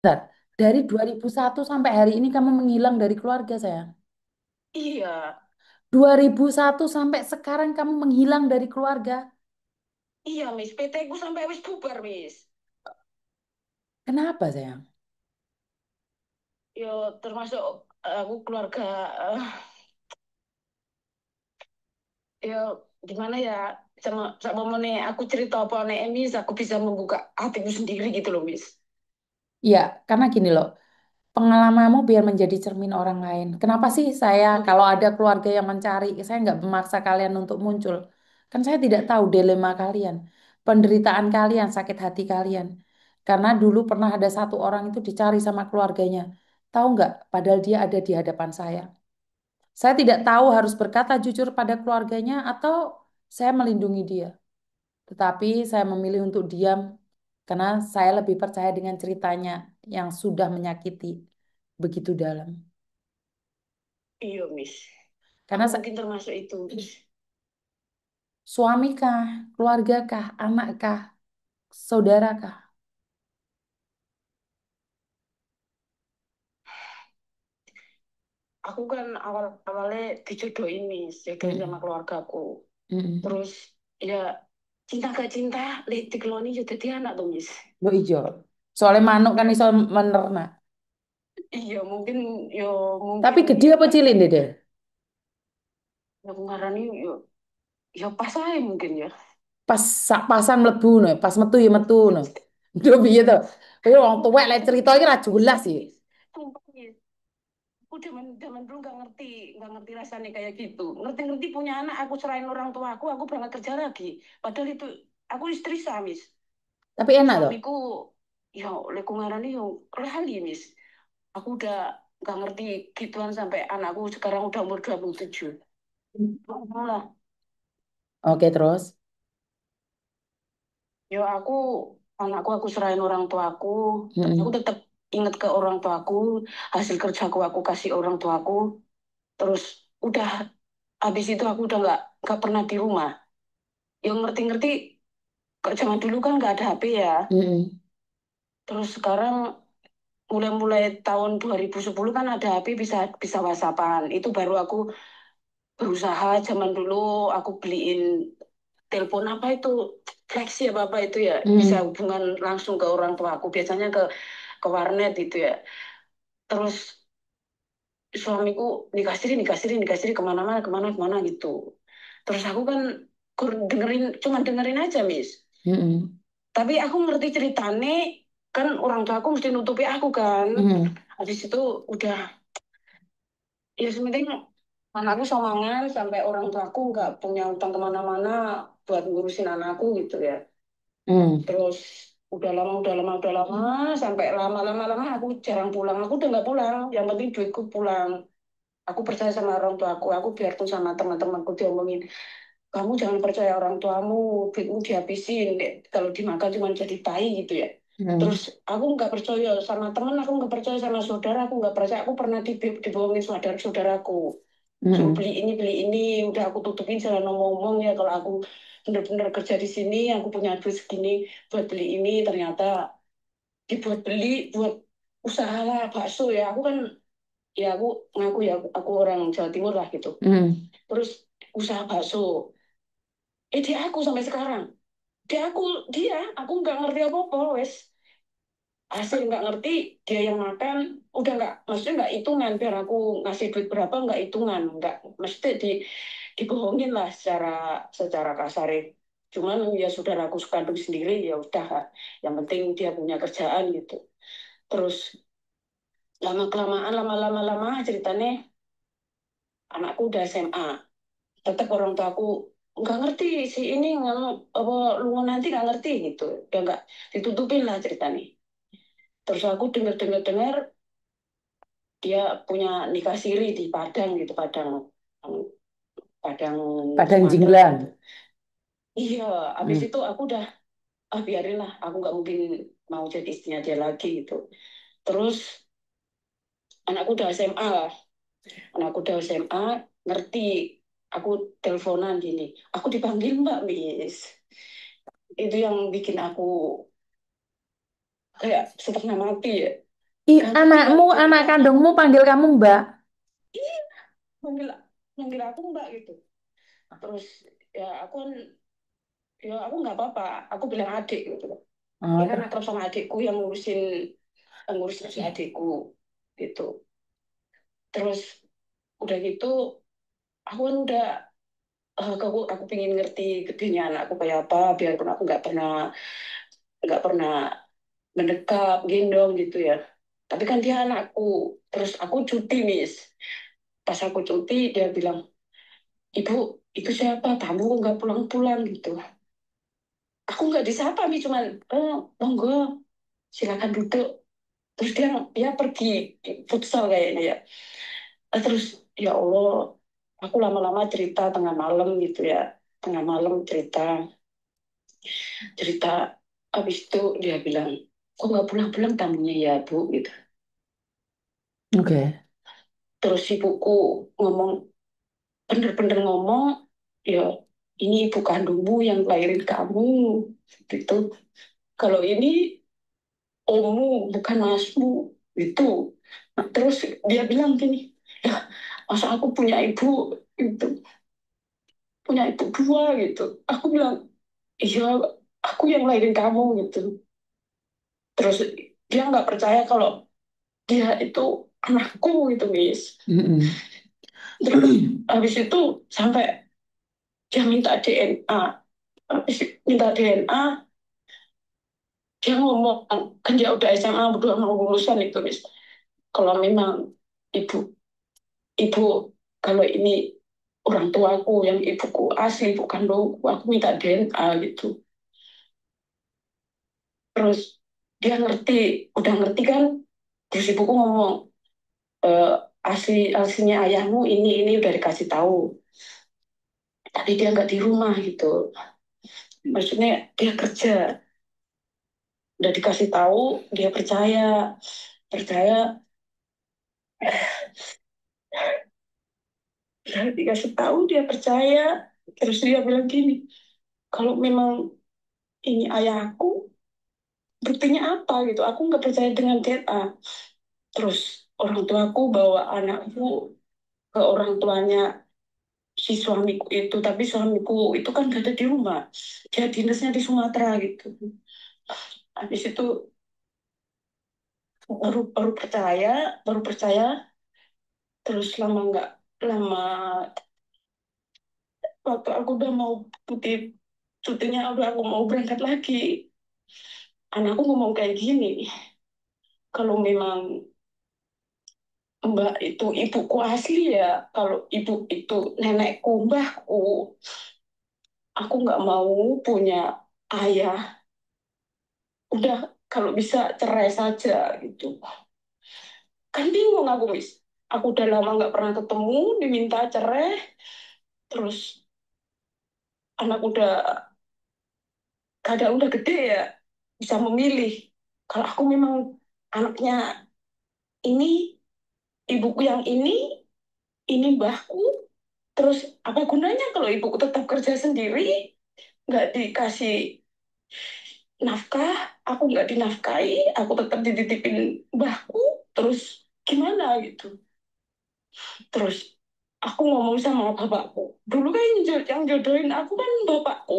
Bentar, dari 2001 sampai hari ini kamu menghilang dari keluarga saya. Iya, 2001 sampai sekarang kamu menghilang dari keluarga. iya, Miss. PT ku sampai wis bubar, Miss. Kenapa sayang? Yo, termasuk aku keluarga, eh, yo, gimana ya? Sama nih, aku cerita apa nih, Miss, aku bisa membuka hatiku sendiri gitu loh, Miss. Iya, karena gini loh, pengalamanmu biar menjadi cermin orang lain. Kenapa sih saya Oh kalau gitu. ada keluarga yang mencari, saya nggak memaksa kalian untuk muncul. Kan saya tidak tahu dilema kalian, penderitaan kalian, sakit hati kalian. Karena dulu pernah ada satu orang itu dicari sama keluarganya. Tahu nggak? Padahal dia ada di hadapan saya. Saya tidak tahu harus berkata jujur pada keluarganya atau saya melindungi dia. Tetapi saya memilih untuk diam karena saya lebih percaya dengan ceritanya yang sudah menyakiti begitu dalam. Iya, Miss. Karena Aku mungkin termasuk itu, Miss. suami kah, keluarga kah, anak kah, saudara kah? Aku kan awalnya dijodohin, Miss. Jodohin sama Mm-mm. keluargaku. Mm-mm. Terus, ya, cinta gak cinta, dikeloni juga jadi anak tuh, Miss. Lo ijo. Soalnya manuk kan iso menernak. Iya, mungkin, yo, Tapi mungkin, gede ya, apa cilik deh? ya, ngarani, yo, ya pas aja mungkin ya. Pas sak pasan mlebu no, pas metu ya metu no. Udah piye to? Kowe wong tuwek lek cerita iki ra jelas sih. Sumpah, Miss. Aku zaman dulu nggak ngerti rasanya kayak gitu. Ngerti-ngerti punya anak, aku serahin orang tua aku berangkat kerja lagi. Padahal itu aku istri samis. Tapi enak toh. Suamiku, ya leku ngarani yo lali, Miss. Aku udah nggak ngerti gituan sampai anakku sekarang udah umur 27. Malah, Oke, terus. ya aku serahin orang tuaku, terus aku Mm-mm. tetap inget ke orang tuaku, hasil kerjaku aku kasih orang tuaku, terus udah habis itu aku udah nggak pernah di rumah. Yang ngerti-ngerti, kok zaman dulu kan nggak ada HP ya. Mm-mm. Terus sekarang mulai-mulai tahun 2010 kan ada HP bisa bisa WhatsAppan. Itu baru aku berusaha zaman dulu aku beliin telepon apa itu flexi apa apa itu ya bisa Mm. hubungan langsung ke orang tua aku biasanya ke warnet itu ya. Terus suamiku nikah siri kemana-mana kemana-mana gitu. Terus aku kan cuman dengerin aja, Miss. Mm-mm. Tapi aku ngerti ceritane, kan orang tua aku mesti nutupi aku kan. Mm. Habis itu udah, ya sementing anakku somangan sampai orang tua aku nggak punya utang kemana-mana buat ngurusin anakku gitu ya. Mm. Terus udah lama, sampai lama-lama aku jarang pulang. Aku udah nggak pulang, yang penting duitku pulang. Aku percaya sama orang tua aku biarpun sama teman-temanku diomongin, kamu jangan percaya orang tuamu, duitmu dihabisin, kalau dimakan cuma jadi bayi gitu ya. Terus Mm. aku nggak percaya sama temen, aku nggak percaya sama saudara, aku nggak percaya, aku pernah dibohongin saudara-saudaraku. Suruh Mm. beli ini, udah aku tutupin jangan ngomong-ngomong ya kalau aku bener-bener kerja di sini, aku punya duit segini buat beli ini, ternyata dibuat beli, buat usaha lah, bakso ya. Aku kan, ya aku ngaku ya, aku orang Jawa Timur lah gitu. Mm. Terus usaha bakso. Dia aku sampai sekarang. Dia aku nggak ngerti apa-apa, wes. Hasil nggak ngerti, dia yang makan, udah nggak, maksudnya nggak hitungan, biar aku ngasih duit berapa nggak hitungan, nggak, mesti dibohongin lah secara kasar. Cuman ya saudaraku sekandung sendiri, ya udah, yang penting dia punya kerjaan gitu. Terus lama kelamaan, lama ceritanya anakku udah SMA, tetap orang tua aku nggak ngerti si ini nggak apa lu nanti nggak ngerti gitu, udah nggak ditutupin lah ceritanya. Terus aku dengar dia punya nikah siri di Padang gitu, Padang Padang Padang Sumatera jinglang. gitu. Iya, habis Mm. itu aku udah, biarin lah, aku nggak mungkin mau jadi istrinya dia lagi gitu. Terus anakku udah SMA lah, anakku udah SMA, ngerti, aku teleponan gini, aku dipanggil Mbak Miss. Itu yang bikin aku kayak setengah mati ya. Kamu tinggal Anakmu, di anak rumah kandungmu aku. panggil kamu Mbak. Iya, manggil manggil aku Mbak gitu. Terus ya aku kan ya aku nggak apa-apa. Aku bilang adik gitu. Ya Oh, kan akrab sama adikku yang ngurusin si adikku gitu. Terus udah gitu aku kan udah aku pengen ngerti gedenya anakku kayak apa biarpun aku nggak pernah mendekap gendong gitu ya. Tapi kan dia anakku. Terus aku cuti, Miss. Pas aku cuti dia bilang, ibu itu siapa, tamu kok nggak pulang-pulang gitu. Aku nggak disapa nih, cuman monggo silakan duduk. Terus dia pergi futsal kayaknya ya. Terus ya Allah, aku lama-lama cerita tengah malam gitu ya, tengah malam cerita cerita. Habis itu dia bilang, kok nggak pulang-pulang tamunya ya Bu gitu. oke. Terus ibuku ngomong, bener-bener ngomong, ya ini ibu kandungmu yang lahirin kamu gitu. Kalau ini ommu bukan masmu itu. Nah, terus dia bilang gini, ya masa aku punya ibu itu, punya ibu dua gitu. Aku bilang, iya aku yang lahirin kamu gitu. Terus dia nggak percaya kalau dia itu anakku gitu, Miss. Mm-mm. Terus habis itu sampai dia minta DNA. Habis minta DNA, dia ngomong, kan dia udah SMA, udah mau lulusan itu, Miss. Kalau memang ibu ibu kalau ini orang tuaku yang ibuku asli bukan kandungku, aku minta DNA gitu. Terus dia ngerti, udah ngerti kan. Terus ibuku ngomong, e, aslinya ayahmu ini udah dikasih tahu, tapi dia nggak di rumah gitu. Maksudnya dia kerja, udah dikasih tahu, dia percaya, percaya. Udah dikasih tahu dia percaya. Terus dia bilang gini, kalau memang ini ayahku, buktinya apa gitu, aku nggak percaya dengan DNA. Terus orang tuaku bawa anakku ke orang tuanya si suamiku itu, tapi suamiku itu kan gak ada di rumah, dia dinasnya di Sumatera gitu. Habis itu baru baru percaya. Terus lama nggak lama, waktu aku udah mau cuti, cutinya udah aku mau berangkat lagi, anakku ngomong kayak gini, kalau memang Mbak itu ibuku asli ya, kalau ibu itu nenekku, mbahku, aku nggak mau punya ayah. Udah kalau bisa cerai saja gitu. Kan bingung aku, Miss. Aku udah lama nggak pernah ketemu, diminta cerai, terus anak kadang udah gede ya, bisa memilih. Kalau aku memang anaknya ini, ibuku yang ini mbahku, terus apa gunanya kalau ibuku tetap kerja sendiri, nggak dikasih nafkah, aku nggak dinafkahi, aku tetap dititipin mbahku, terus gimana gitu. Terus aku ngomong sama bapakku, dulu kan yang jodohin aku kan bapakku.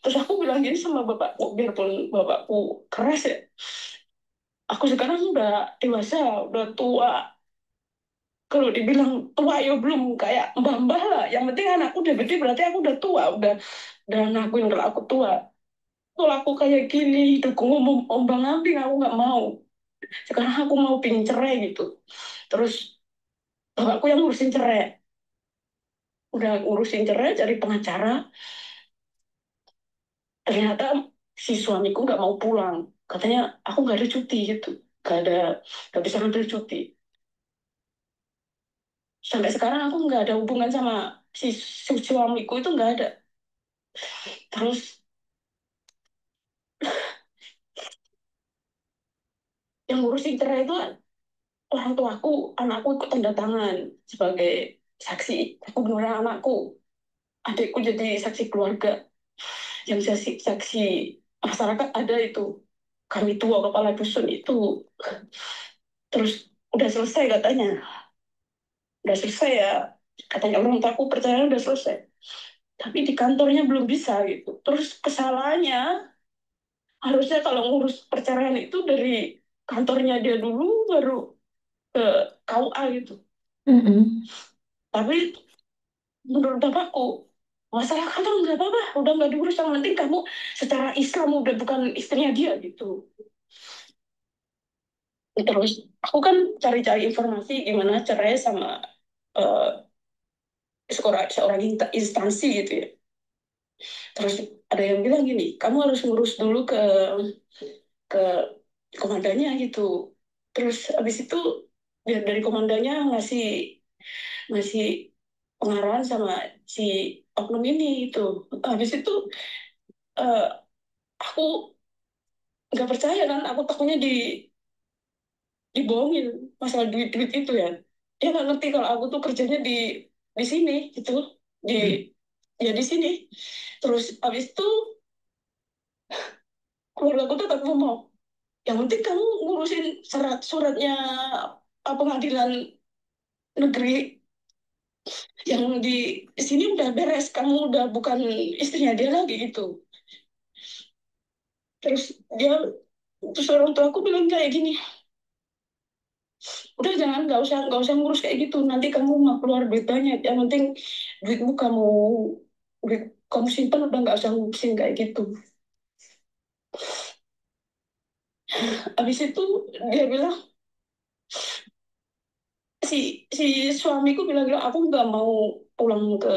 Terus aku bilang gini sama bapakku, biarpun bapakku keras ya, aku sekarang udah dewasa, udah tua. Kalau dibilang tua ya belum kayak mbah-mbah lah. Yang penting anakku udah gede berarti aku udah tua, udah ngakuin kalau aku tua. Kalau aku kayak gini, hidupku ngomong ombang-ambing, aku nggak mau. Sekarang aku mau pingin cerai gitu. Terus bapakku yang ngurusin cerai. Udah ngurusin cerai, cari pengacara. Ternyata si suamiku nggak mau pulang. Katanya, aku nggak ada cuti gitu. Nggak bisa ngambil cuti. Sampai sekarang aku nggak ada hubungan sama si suamiku itu nggak ada. Terus yang ngurusin cerai itu orang tuaku, anakku ikut tanda tangan sebagai saksi. Aku benar anakku, adikku jadi saksi keluarga, yang saksi masyarakat ada itu. kami tua kepala dusun itu terus udah selesai katanya, udah selesai ya, katanya orang tuaku percaya udah selesai, tapi di kantornya belum bisa gitu. Terus kesalahannya harusnya kalau ngurus perceraian itu dari kantornya dia dulu baru ke KUA gitu. Mm-mm. Tapi menurut bapakku masalah kantor nggak apa-apa, udah nggak diurus, yang penting kamu secara Islam udah bukan istrinya dia gitu. Terus aku kan cari-cari informasi gimana cerai sama eh, seorang instansi gitu ya. Terus ada yang bilang gini, kamu harus ngurus dulu ke komandannya gitu. Terus habis itu dari komandannya ngasih ngasih pengarahan sama si oknum ini itu. Habis itu eh, aku nggak percaya kan, aku takutnya dibohongin masalah duit-duit itu ya. Dia nggak ngerti kalau aku tuh kerjanya di sini gitu, di ya di sini. Terus habis itu keluarga aku tetap ngomong, yang penting kamu ngurusin suratnya pengadilan negeri yang di sini udah beres, kamu udah bukan istrinya dia lagi gitu. Terus dia terus orang tua aku bilang kayak gini, udah jangan, nggak usah ngurus kayak gitu, nanti kamu mau keluar duit banyak, yang penting duitmu duit kamu simpan, udah nggak usah ngurusin kayak gitu. Habis itu dia bilang, si si suamiku bilang aku nggak mau pulang ke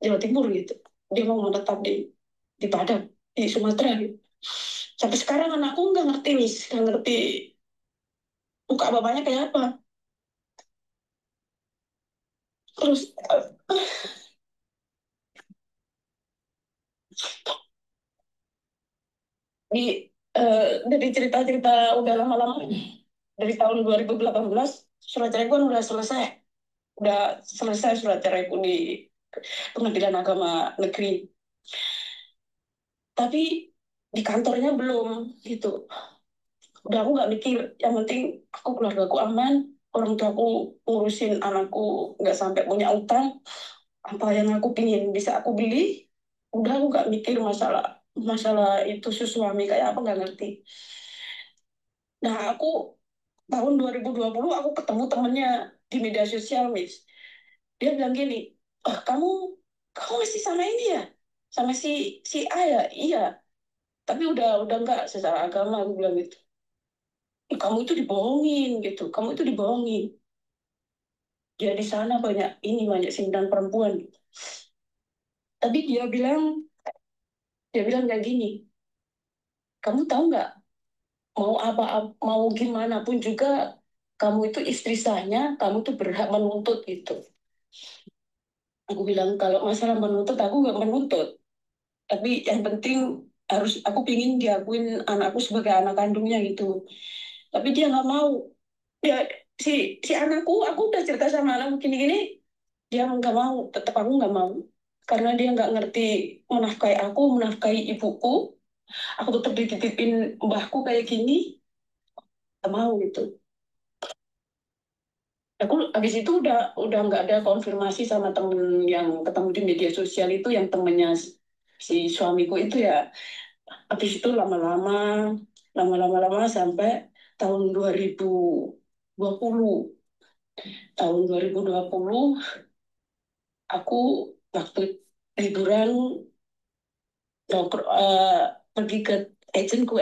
Jawa Timur gitu, dia mau menetap di Padang, di Sumatera gitu. Sampai sekarang anakku nggak ngerti nih, nggak ngerti muka bapaknya kayak apa. Terus di dari cerita-cerita udah lama-lama, dari tahun 2018 surat cerai kan udah selesai surat ceraiku di Pengadilan Agama Negeri, tapi di kantornya belum gitu. Udah aku nggak mikir, yang penting aku keluargaku aman, orang tua aku ngurusin anakku nggak sampai punya utang, apa yang aku pingin bisa aku beli. Udah aku nggak mikir masalah masalah itu suami kayak apa, nggak ngerti. Nah aku tahun 2020 aku ketemu temennya di media sosial, Miss. Dia bilang gini, oh kamu masih sama ini ya, sama si A ya, iya, tapi udah enggak secara agama, aku bilang gitu. Kamu itu dibohongin gitu, kamu itu dibohongin. Dia di sana banyak sindiran perempuan. Tapi dia bilang kayak gini, kamu tahu nggak, mau apa, mau gimana pun juga kamu itu istri sahnya, kamu tuh berhak menuntut gitu. Aku bilang kalau masalah menuntut aku nggak menuntut, tapi yang penting harus aku pingin diakuin anakku sebagai anak kandungnya gitu. Tapi dia nggak mau. Dia si si anakku, aku udah cerita sama anakku gini-gini, dia nggak mau, tetap aku nggak mau, karena dia nggak ngerti menafkahi aku, menafkahi ibuku. Aku tetap dititipin mbahku kayak gini, nggak mau gitu. Aku habis itu udah nggak ada konfirmasi sama temen yang ketemu di media sosial itu, yang temennya si suamiku itu ya. Habis itu lama-lama sampai tahun 2020. Tahun 2020 aku waktu liburan pergi ke agentku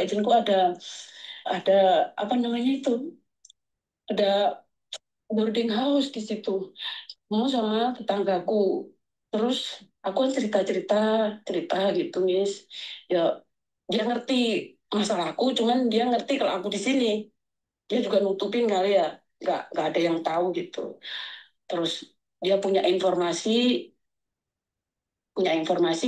ada apa namanya itu, ada boarding house di situ, mau sama tetanggaku. Terus aku kan cerita gitu, Miss. Ya dia ngerti masalahku, cuman dia ngerti kalau aku di sini. Dia juga nutupin kali ya, nggak ada yang tahu gitu. Terus dia punya informasi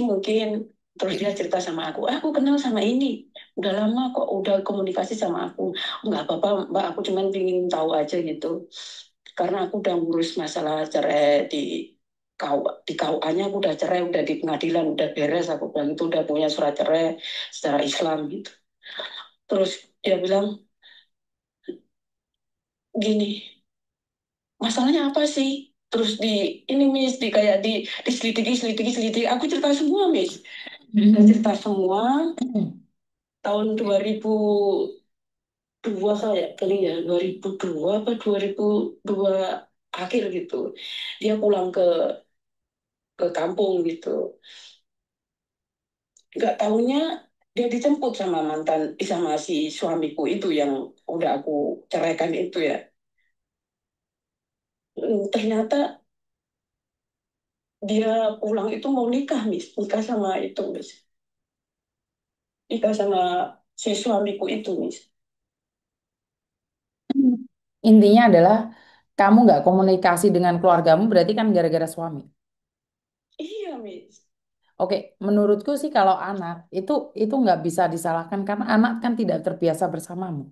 mungkin, terus dia cerita sama aku, aku kenal sama ini udah lama kok, udah komunikasi sama aku. Nggak apa-apa mbak, aku cuman ingin tahu aja gitu, karena aku udah ngurus masalah cerai di KUA-nya, aku udah cerai, udah di pengadilan, udah beres, aku bilang itu udah punya surat cerai secara Islam gitu. Terus dia bilang gini, masalahnya apa sih? Terus ini Miss, kayak diselidiki, selidiki, selidiki. Aku cerita semua, Miss. Saya cerita semua. Tahun 2002 saya kali ya, 2002 apa 2002 akhir gitu. Dia pulang ke kampung gitu. Nggak taunya dia dijemput sama sama si suamiku itu yang udah aku ceraikan itu ya. Ternyata dia pulang itu mau nikah, Miss. Nikah sama itu, Miss. Nikah sama si suamiku itu, Miss. Intinya adalah kamu nggak komunikasi dengan keluargamu berarti kan gara-gara suami. Iya, Miss. Oke, menurutku sih kalau anak itu nggak bisa disalahkan karena anak kan tidak terbiasa bersamamu.